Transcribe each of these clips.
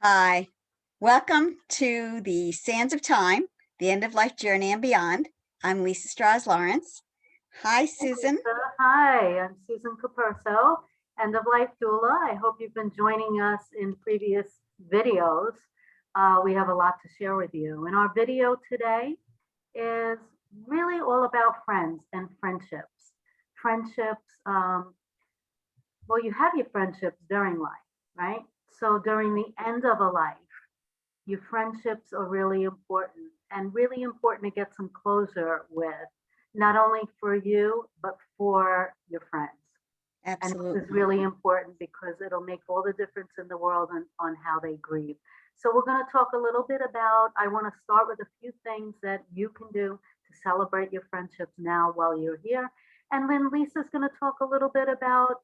Hi, welcome to the Sands of Time, the End of Life Journey and Beyond. I'm Lisa Strahs-Lorenc. Hi, Hey, Susan. Lisa. Hi, I'm Susan Capurso, End of Life Doula. I hope you've been joining us in previous videos. We have a lot to share with you. And our video today is really all about friends and friendships. Friendships, well, you have your friendships during life, right? So during the end of a life, your friendships are really important and really important to get some closure with, not only for you, but for your friends. And this is Absolutely. really important because it'll make all the difference in the world on how they grieve. So we're going to talk a little bit about, I want to start with a few things that you can do to celebrate your friendships now while you're here. And then Lisa's going to talk a little bit about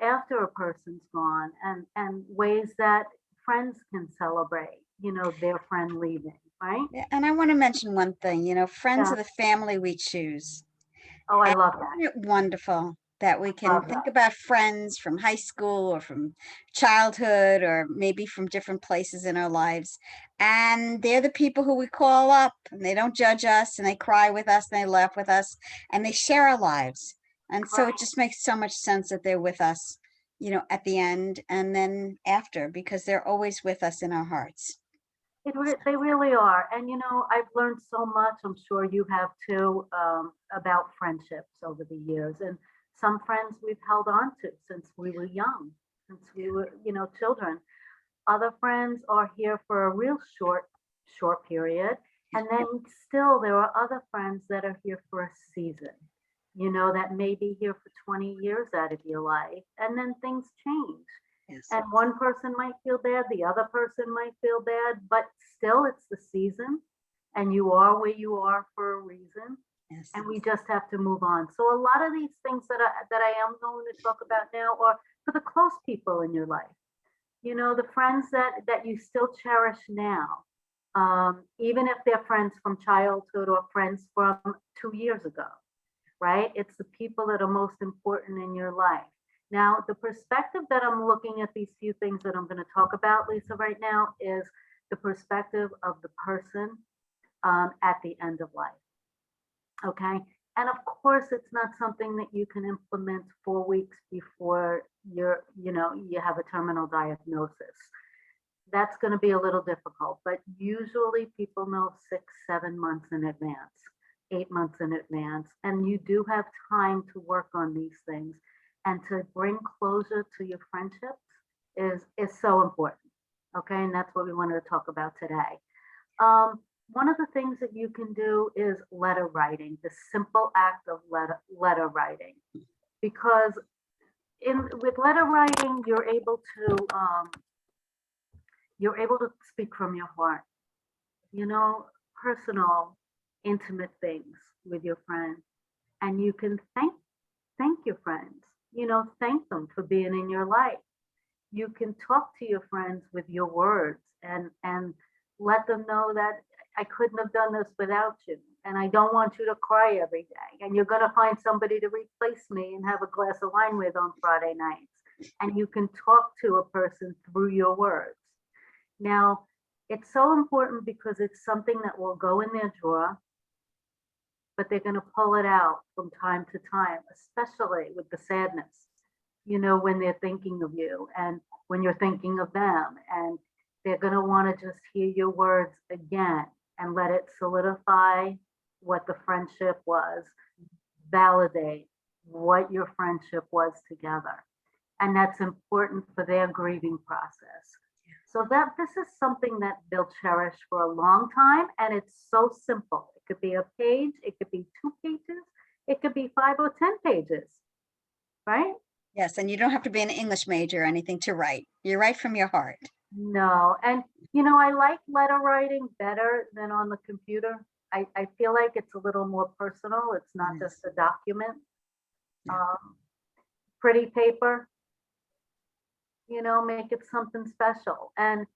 after a person's gone and ways that friends can celebrate, their friend leaving, right? Yeah, and I want to mention one thing, friends Yeah. are the family we choose. Oh, I And love that. isn't it wonderful that we can Love think that. about friends from high school or from childhood or maybe from different places in our lives? And they're the people who we call up and they don't judge us and they cry with us and they laugh with us and they share our lives. And so it Right. just makes so much sense that they're with us, at the end and then after because they're always with us in our hearts. They really are. And, I've learned so much, I'm sure you have too, about friendships over the years. And some friends we've held on to since we were young, since we were, children. Other friends are here for a real short period. And then still there are other friends that are here for a season, that may be here for 20 years out of your life. And then things change. Yes. And one person might feel bad, the other person might feel bad, but still it's the season and you are where you are for a reason. Yes. And we just have to move on. So a lot of these things that I am going to talk about now are for the close people in your life. The friends that you still cherish now, even if they're friends from childhood or friends from 2 years ago, right? It's the people that are most important in your life. Now, the perspective that I'm looking at these few things that I'm going to talk about, Lisa, right now is the perspective of the person at the end of life. Okay. And of course, it's not something that you can implement 4 weeks before you have a terminal diagnosis. That's going to be a little difficult, but usually people know 6, 7 months in advance, 8 months in advance, and you do have time to work on these things. And to bring closure to your friendships is so important. Okay, and that's what we wanted to talk about today. One of the things that you can do is letter writing, the simple act of letter writing, because in with letter writing you're able to speak from your heart, you know, personal, intimate things with your friend. And you can thank your friends, thank them for being in your life. You can talk to your friends with your words and let them know that I couldn't have done this without you. And I don't want you to cry every day. And you're going to find somebody to replace me and have a glass of wine with on Friday nights. And you can talk to a person through your words. Now, it's so important because it's something that will go in their drawer, but they're going to pull it out from time to time, especially with the sadness, when they're thinking of you and when you're thinking of them. And they're going to want to just hear your words again and let it solidify what the friendship was, validate what your friendship was together. And that's important for their grieving process. So that this is something that they'll cherish for a long time, and it's so simple. It could be a page, it could be 2 pages, it could be 5 or 10 pages, right? Yes, and you don't have to be an English major or anything to write. You write from your heart. No, and I like letter writing better than on the computer. I feel like it's a little more personal. It's not It just is. a document. Yeah. Um, Pretty paper, make it something special. And,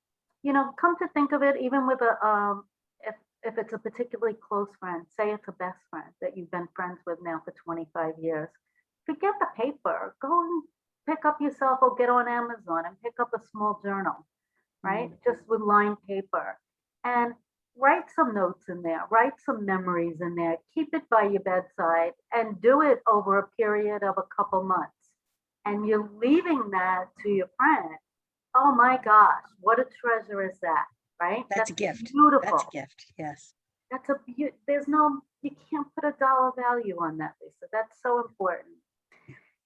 come to think of it, even with if it's a particularly close friend, say it's a best friend that you've been friends with now for 25 years, forget the paper. Go and pick up yourself or get on Amazon and pick up a small journal, right? Just with lined paper, and write some notes in there, write some memories in there, keep it by your bedside, and do it over a period of a couple months. And you're leaving that to your friend. Oh my gosh, what a treasure is that, right? That's a gift. Beautiful. That's a gift. Yes. That's there's no, you can't put a dollar value on that, Lisa. That's so important.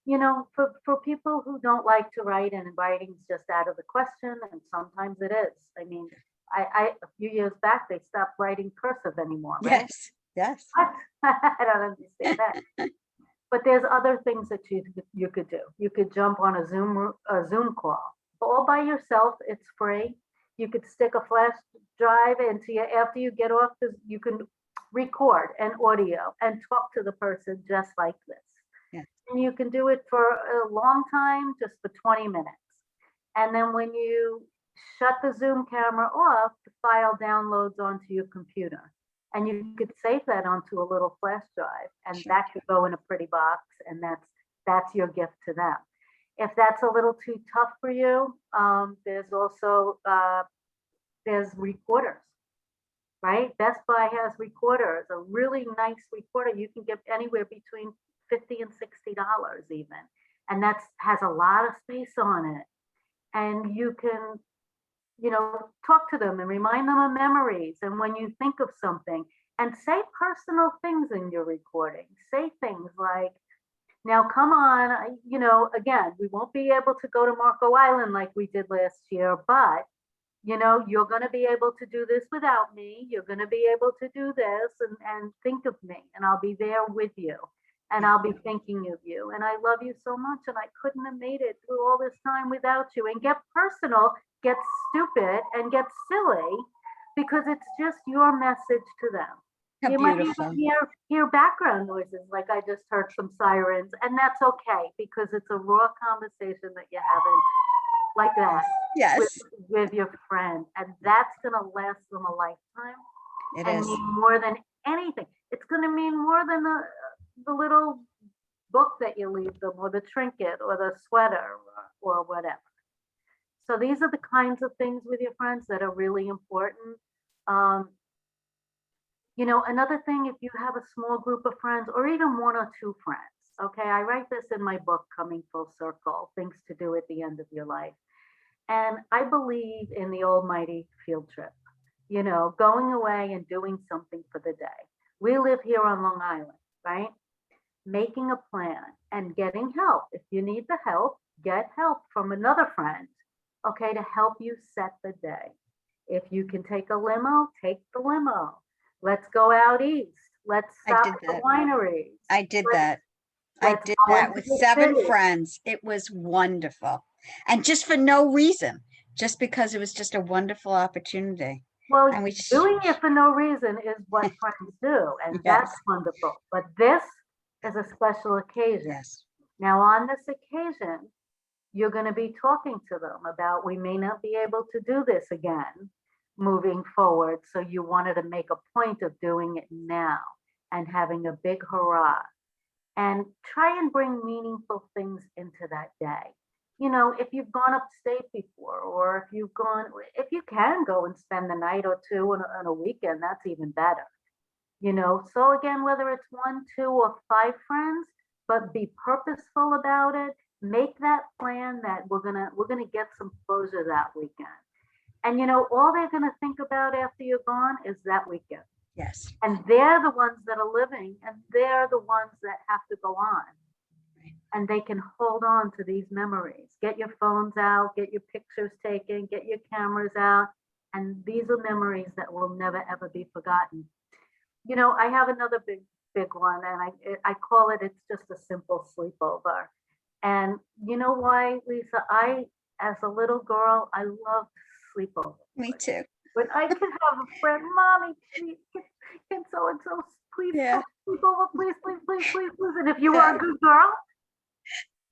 You know, for people who don't like to write, and writing's just out of the question, and sometimes it is. I mean, a few years back, they stopped writing cursive anymore, right? Yes. Yes. What? I don't understand that. But there's other things that you could do. You could jump on a Zoom call all by yourself. It's free. You could stick a flash drive into your, after you get off, you can record an audio and talk to the person just like this. Yeah. And you can do it for a long time, just for 20 minutes. And then when you shut the Zoom camera off, the file downloads onto your computer. And you could save that onto a little flash drive, and Sure. that could go in a pretty box, and that's your gift to them. If that's a little too tough for you, there's also there's recorders, right? Best Buy has recorders, a really nice recorder. You can get anywhere between $50 and $60 even, and that's has a lot of space on it. And you can, you know, talk to them and remind them of memories. And when you think of something, and say personal things in your recording, say things like, now come on, you know, again, we won't be able to go to Marco Island like we did last year, but you know, you're going to be able to do this without me. You're going to be able to do this, and think of me, and I'll be there with you, and I'll be thinking of you. And I love you so much, and I couldn't have made it through all this time without you. And get personal, get stupid, and get silly, because it's just your message to them. How You beautiful. might even hear background noises, like I just heard some sirens, and that's okay, because it's a raw conversation that you're having like that. Yes. With your friend, and that's going to last them a lifetime. It and is. Mean more than anything. It's going to mean more than the little book that you leave them, or the trinket, or the sweater, or whatever. So these are the kinds of things with your friends that are really important. You know, another thing, if you have a small group of friends, or even one or two friends, okay, I write this in my book, Coming Full Circle, Things to Do at the End of Your Life. And I believe in the almighty field trip, you know, going away and doing something for the day. We live here on Long Island, right? Making a plan and getting help. If you need the help, get help from another friend, okay, to help you set the day. If you can take a limo, take the limo. Let's go out east. Let's stop at the wineries. I did that. I did that with 7 friends. It was wonderful. And just for no reason, just because it was just a wonderful opportunity. Well, and doing it for no reason is what friends do, and that's wonderful. But this is a special occasion. Yes. Now, on this occasion, you're going to be talking to them about, we may not be able to do this again moving forward. So you wanted to make a point of doing it now and having a big hurrah. And try and bring meaningful things into that day. You know, if you've gone upstate before, or if you can go and spend the night or two on a weekend, that's even better. You know, so again, whether it's 1, 2, or 5 friends, but be purposeful about it. Make that plan that we're gonna get some closure that weekend. And you know, all they're gonna think about after you're gone is that weekend. Yes. And they're the ones that are living, and they're the ones that have to go on. Right. And they can hold on to these memories. Get your phones out, get your pictures taken, get your cameras out. And these are memories that will never, ever be forgotten. You know, I have another big one, and I call it, it's just a simple sleepover. And you know why, Lisa? As a little girl, I loved sleepovers. Me too. When I could have a friend, Mommy, can so-and-so please sleep over, please. And if you were a good girl,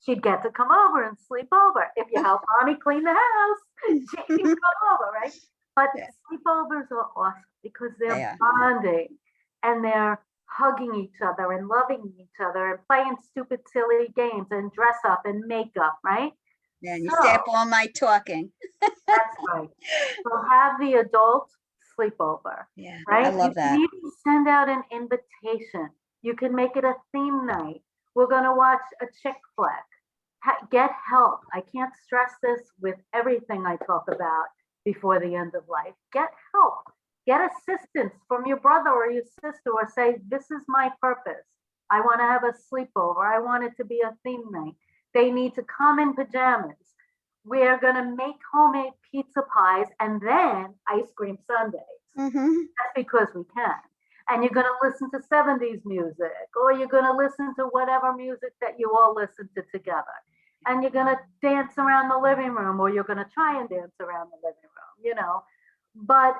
she'd get to come over and sleep over. If you help Mommy clean the house, she can come over, right? But sleepovers are awesome because they're bonding, and they're hugging each other and loving each other and playing stupid, silly games and dress up and makeup, right? Yeah, and you stay So up all night talking. that's right. So have the adult sleepover, Yeah, I right? You love can that. even send out an invitation. You can make it a theme night. We're going to watch a chick flick. Get help. I can't stress this with everything I talk about before the end of life. Get help. Get assistance from your brother or your sister, or say, this is my purpose. I want to have a sleepover. I want it to be a theme night. They need to come in pajamas. We're going to make homemade pizza pies and then ice cream sundaes. Hmm. That's because we can. And you're going to listen to 70s music, or you're going to listen to whatever music that you all listen to together. And you're going to dance around the living room, or you're going to try and dance around the living room, you know. But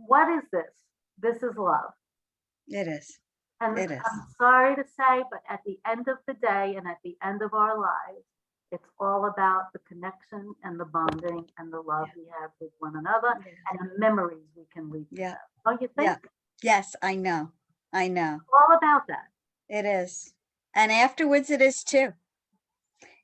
what is this? This is love. It is. And It is. I'm sorry to say, but at the end of the day and at the end of our lives, it's all about the connection and the bonding and the love we have with one another and the memories we can leave. Yeah. Don't you think? Yeah. Yes, I know. I know. All about that. It is. And afterwards it is too.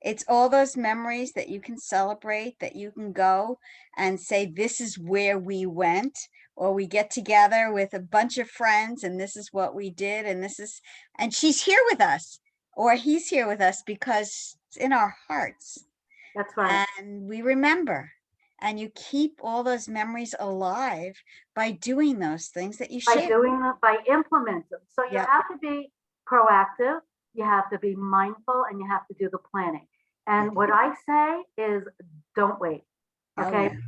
It's all those memories that you can celebrate, that you can go and say, this is where we went, or we get together with a bunch of friends and this is what we did. And she's here with us, or he's here with us because it's in our hearts That's right. and we remember. And you keep all those memories alive by doing those things that you share. By implementing. So you Yep. have to be proactive, you have to be mindful, and you have to do the planning. And what I say is, don't wait. Okay. Oh, yeah.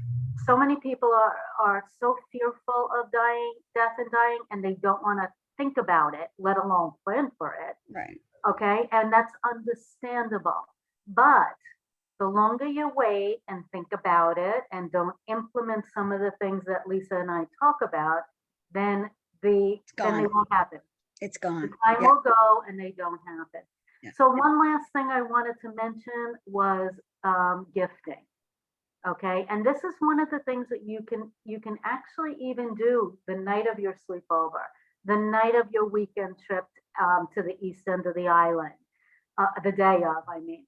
So many people are so fearful of death and dying, and they don't want to think about it, let alone plan for it. Right. Okay. And that's understandable. But the longer you wait and think about it and don't implement some of the things that Lisa and I talk about, then they won't happen. It's The gone. time will go and they don't happen. Yeah. So one last thing I wanted to mention was gifting. Okay, and this is one of the things that you can actually even do the night of your sleepover, the night of your weekend trip to the east end of the island, the day of, I mean.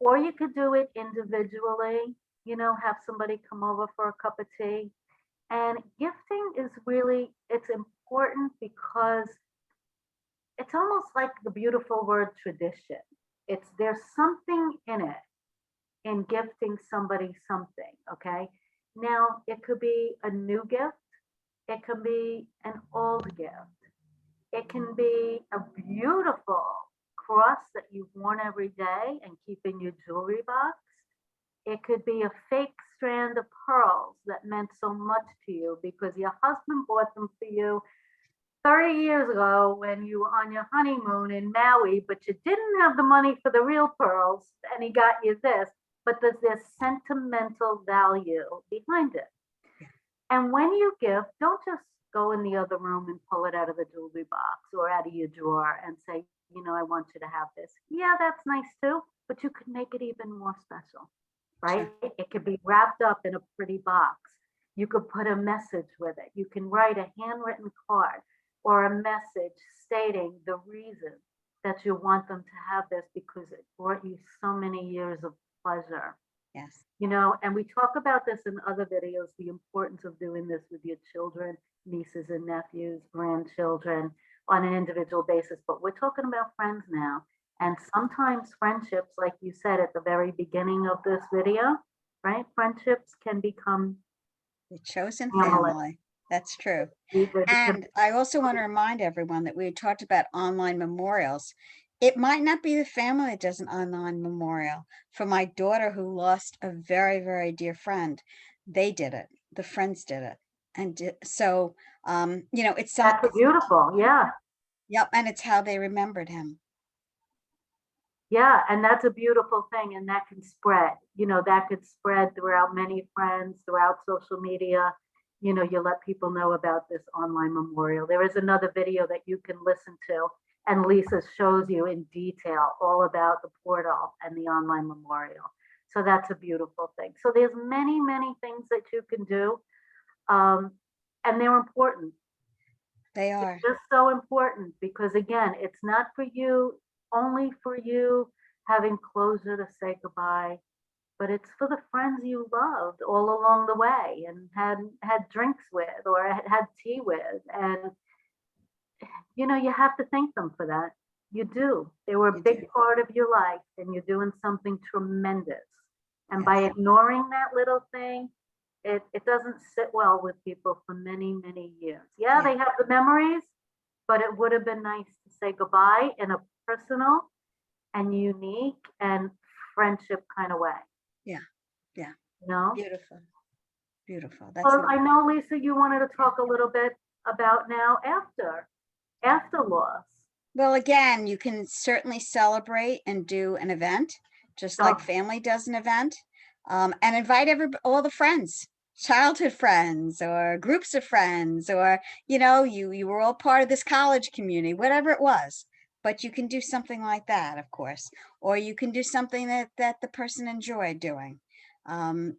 Or you could do it individually, you know, have somebody come over for a cup of tea. And gifting is really, it's important because it's almost like the beautiful word tradition. There's something in it, in gifting somebody something, okay? Now, it could be a new gift, it can be an old gift, it can be a beautiful cross that you've worn every day and keep in your jewelry box. It could be a fake strand of pearls that meant so much to you because your husband bought them for you 30 years ago when you were on your honeymoon in Maui, but you didn't have the money for the real pearls, and he got you this, but there's this sentimental value behind it. And when you gift, don't just go in the other room and pull it out of the jewelry box or out of your drawer and say, you know, I want you to have this. Yeah, that's nice too, but you could make it even more special, right? Sure. It could be wrapped up in a pretty box. You could put a message with it. You can write a handwritten card or a message stating the reason that you want them to have this because it brought you so many years of pleasure. Yes. You know, and we talk about this in other videos, the importance of doing this with your children, nieces and nephews, grandchildren on an individual basis. But we're talking about friends now. And sometimes friendships, like you said at the very beginning of this video, right? Friendships can become the chosen family. That's true. And I also want to remind everyone that we had talked about online memorials. It might not be the family that does an online memorial. For my daughter who lost a very, very dear friend, they did it. The friends did it. And so, you know, it's that's beautiful. Yeah. Yep. And it's how they remembered him. Yeah, and that's a beautiful thing, and that can spread. You know, that could spread throughout many friends, throughout social media. You know, you let people know about this online memorial. There is another video that you can listen to, and Lisa shows you in detail all about the portal and the online memorial. So that's a beautiful thing. So there's many things that you can do, and they're important. They are. Just so important because again, it's not for you, only for you having closure to say goodbye, but it's for the friends you loved all along the way and had drinks with or had tea with. And you have to thank them for that. You do. They were a You do. big part of your life and you're doing something tremendous. And by Yes. ignoring that little thing, it doesn't sit well with people for many, many years. Yeah, Yeah. they have the memories, but it would have been nice to say goodbye in a personal and unique and friendship kind of way. Yeah. Yeah. You know? Beautiful. Beautiful. That's Well, nice. I know, Lisa, you wanted to talk a little bit about now after loss. Well, again, you can certainly celebrate and do an event, just like Oh, family does an event, and invite all the friends, childhood friends, or groups of friends, or you were all part of this college community, whatever it was. But you can do something like that, of course, or you can do something that the person enjoyed doing,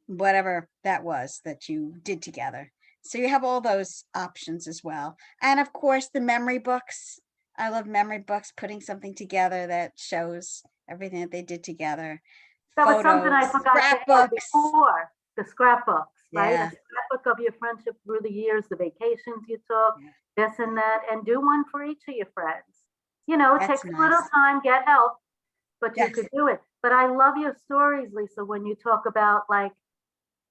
whatever that was that you did together. So you have all those options as well, and of course the memory books. I love memory books, putting something together that shows everything that they did together. that was something I Photos, forgot to add scrapbooks. before. The scrapbooks, right? A Yeah, scrapbook of your friendship through the years, the vacations you took, yeah, this and that, and do one for each of your friends. It that's takes a little nice. time, get help, but you Yes, could do it. But I love your stories, Lisa, when you talk about like,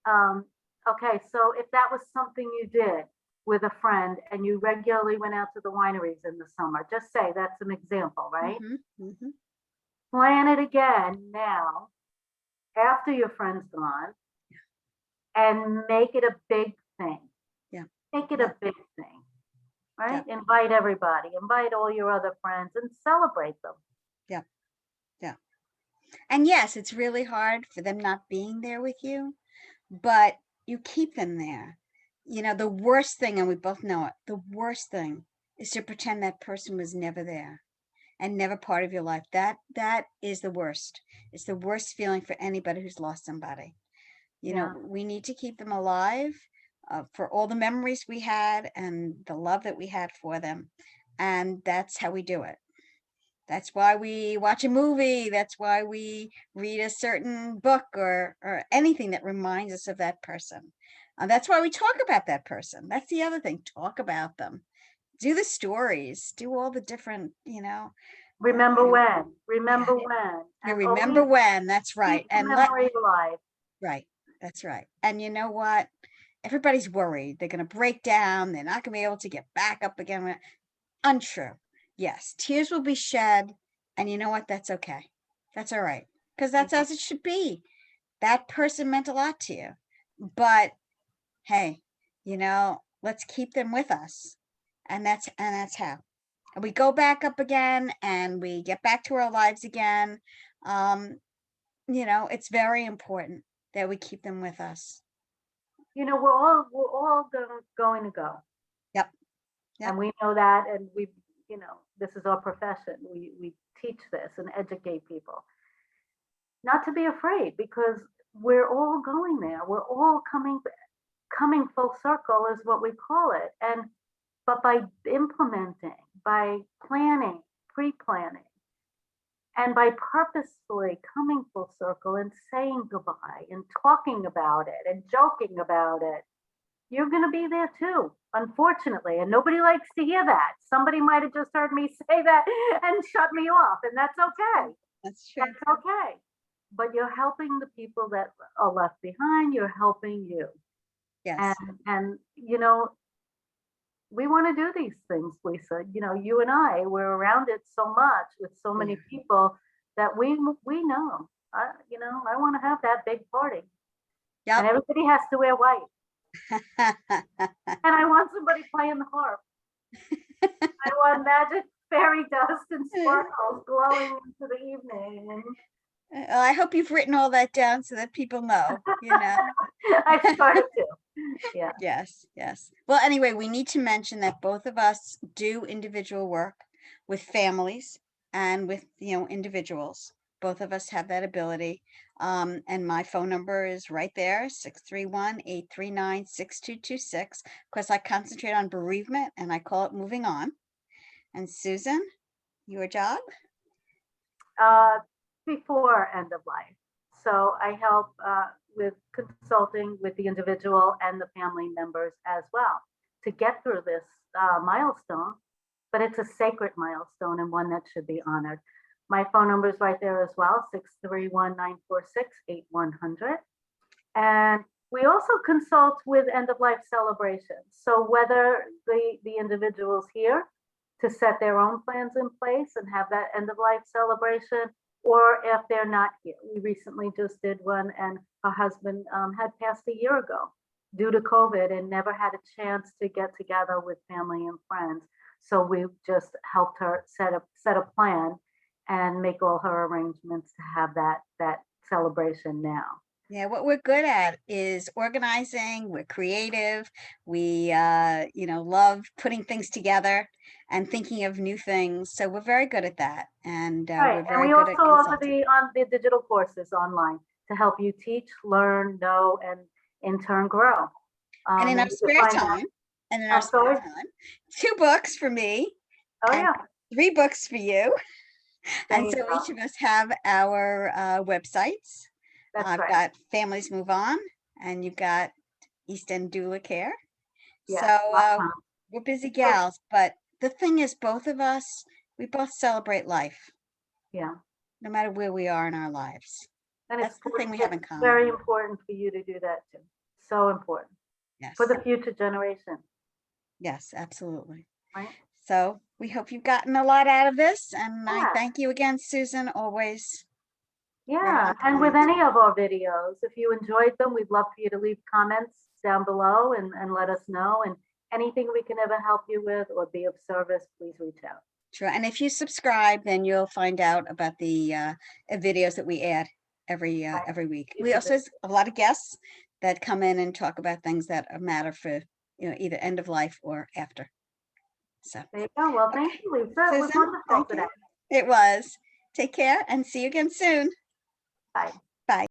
um, okay, so if that was something you did with a friend and you regularly went out to the wineries in the summer, just say that's an example, right? hmm Plan it again now after your friend's gone and make it a big thing. yeah, Make it yeah, a big thing, yeah, right? Invite everybody, invite all your other friends and celebrate them. yeah, yeah. And yes, it's really hard for them not being there with you, but you keep them there. The worst thing, and we both know it, the worst thing is to pretend that person was never there and never part of your life. That is the worst. It's the worst feeling for anybody who's lost somebody. Yeah. We need to keep them alive, for all the memories we had and the love that we had for them. And that's how we do it. That's why we watch a movie. That's why we read a certain book or anything that reminds us of that person. That's why we talk about that person. That's the other thing. Talk about them. Do the stories. Do all the different, Remember when, yeah. remember when, You and remember always when. That's keep right. the And memory alive. right. That's right. And you know what? Everybody's worried. They're going to break down. They're not going to be able to get back up again. Untrue. Yes, tears will be shed. And you know what? That's okay. That's all right. Because that's Yeah. as it should be. That person meant a lot to you. But hey, let's keep them with us. And that's how. And we go back up again and we get back to our lives again. Um, it's very important that we keep them with us. We're all going to go, Yep. and Yep. we know that, and this is our profession. We teach this and educate people not to be afraid because we're all going there. We're all coming full circle is what we call it. And but by implementing, by planning, pre-planning, and by purposefully coming full circle and saying goodbye and talking about it and joking about it, you're going to be there too, unfortunately. And nobody likes to hear that. Somebody might have just heard me say that and shut me off, and that's okay. That's true. That's okay. But you're helping the people that are left behind. You're helping you. Yes. And we want to do these things, Lisa. You and I, we're around it so much with so Yeah. many people that we know. I want to have that big party, and Yep. everybody has to wear white, and I want somebody playing the harp. I want magic fairy dust and sparkles glowing into the evening. Well, I hope you've written all that down so that people know. I started to. Yeah. Yes, yes. Well, anyway, we need to mention that both of us do individual work with families and with, individuals. both of us have that ability. And my phone number is right there, 631-839-6226. Of course, I concentrate on bereavement and I call it moving on. And Susan, your job? Before end of life. So I help with consulting with the individual and the family members as well to get through this milestone, but it's a sacred milestone and one that should be honored. My phone number is right there as well, 631-946-8100. And we also consult with end of life celebrations. So whether the individual's here to set their own plans in place and have that end of life celebration, or if they're not here. We recently just did one, and her husband had passed a year ago due to COVID and never had a chance to get together with family and friends. So we just helped her set a plan and make all her arrangements to have that celebration now. Yeah, what we're good at is organizing. We're creative. We, love putting things together and thinking of new things. So we're very good at that. And Right, we're and very we good at also offer consulting. the digital courses online to help you teach, learn, know, and in turn grow. And in our You can spare find that- time, and in our I'm spare sorry? time, 2 books for me Oh and yeah, 3 books for you. there And you so go. each of us have our websites. That's I've right. got Families Move On, and you've got East End Doula Care. Yes, So awesome. we're busy gals, but the thing is, both of us, we both celebrate life, Yeah, no matter where we are in our lives. and That's the thing we have in it's common. very important for you to do that too. So important Yes, for the future generation, yes, absolutely. right? So we hope you've gotten a lot out of this, and I Yeah. thank you again, Susan, always. Yeah, on and with point. any of our videos, if you enjoyed them, we'd love for you to leave comments down below and let us know. And anything we can ever help you with or be of service, please reach out. Sure, and if you subscribe, then you'll find out about the videos that we add every week. We also have a lot of guests that come in and talk about things that matter for either end of life or after. So There you go. Well, thank you, Lisa. It was Susan, wonderful thank today. you. It was. Take care and see you again soon. Bye.